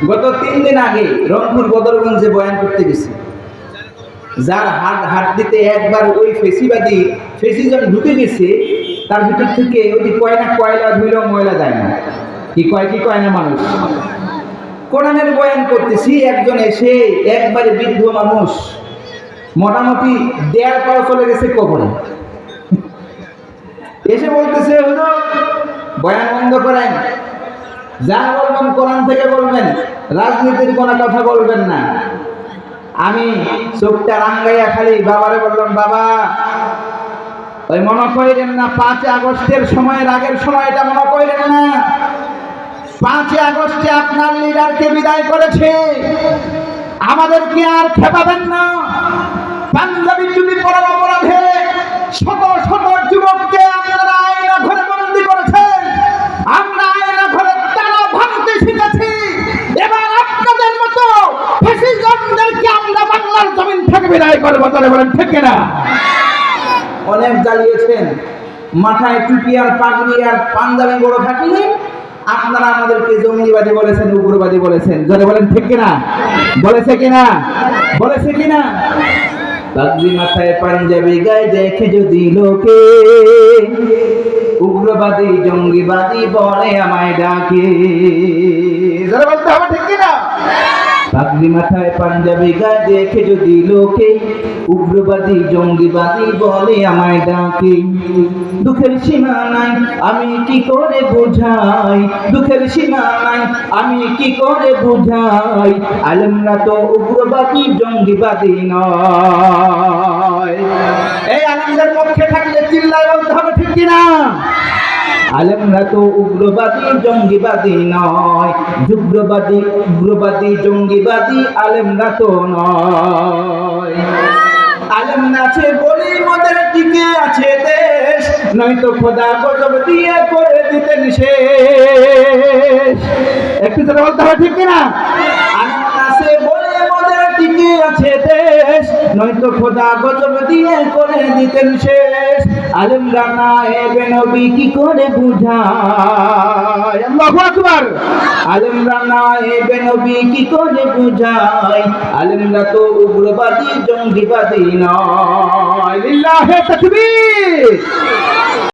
গত 3 দিন আগে রংপুর বদরগঞ্জে বয়ান করতে গেছি। যার হাট দিতে একবার ওই ফেসিজম ঢুকে গেছে, তার ভিতর থেকে ওই যে কয়লা ধুইলেও ময়লা যায় না। কি কয় না মানুষ। কোরআনের বয়ান করতেছি, একজন এসে একবারে বৃদ্ধ মানুষ, মোটামুটি 1.5 পা চলে গেছে কবরে, এসে বলতেছে, হুজুর বয়ান বন্ধ করেন, যা বলবেন কোরআন থেকে বলবেন, রাজনীতির কোনো কথা বলবেন না। আমি চোখটা রাঙ্গাইয়া খালি বাবারে বললাম, বাবা ওই মনে করেন না 5 আগস্টের সময়, আগের সময়টা মনে করেন না। 5 আগস্টে আপনার লিডারকে বিদায় করেছে, আমাদেরকে আর খেপাবেন না। পাঞ্জাবি চুরি পরার অপরাধে শত শত যুবককে আপনারা আয়না ঘরে বন্দী করেছেন, আমরা আয়না ঘরে তালা ভাঙতে শিখেছি। এবার আপনাদের মতো ফ্যাসিজমদেরকে আমরা বাংলার জমিন থেকে বিদায় করবো, তাহলে বলেন ঠিক না? অনেক জ্বালিয়েছেন, মাথায় টুপি আর পাগড়ি আর পাঞ্জাবি বড় থাকলে আপনারা আমাদেরকে জঙ্গিবাদী বলেছেন, উগ্রবাদী বলেছেন, যারা বলেন ঠিক কিনা? বলেছে কিনা? পাগড়ি মাথায় পাঞ্জাবি গায়ে দেখে যদি লোকে উগ্রবাদী জঙ্গিবাদী বলে আমায় ডাকে, যারা বলতে হবে ঠিক কিনা? পাগড়ি মাথায় পাঞ্জাবি গায়ে দেখে যদি লোকে উগ্রবাদী জঙ্গিবাদী বলে আমায় ডাকে। দুঃখের সীমা নাই আমি কি করে বোঝাই, দুঃখের সীমা নাই আমি কি করে বোঝাই, আলেমরা তো উগ্রবাদী জঙ্গিবাদী নয়। এই আলেমদের পক্ষে থাকলে চিল্লায় বলতে হবে ঠিক কিনা? আলেমরা তো উগ্রবাদী জঙ্গিবাদী নয়, উগ্রবাদী জঙ্গিবাদী আলেমরা তো নয়। আলেম আছে বলি মোদের টিকে আছে দেশ, নয়তো খোদা গজব দিয়ে করে দিতেন শেষ। একটু জোরে বলতে হবে ঠিক কিনা? আলেম আছে বলি মোদের টিকে আছে দেশ, নয়তো খোদা গজব দিয়ে করে দিতেন শেষ। আলেমরা নায়েবে নবী কি করে বুঝায়, আল্লাহু আকবার। আলেমরা নায়েবে নবী কি করে বুঝায়, আলেমরা তো উগ্রবাদী জঙ্গিবাদী নয়। লিল্লাহি তাকবীর।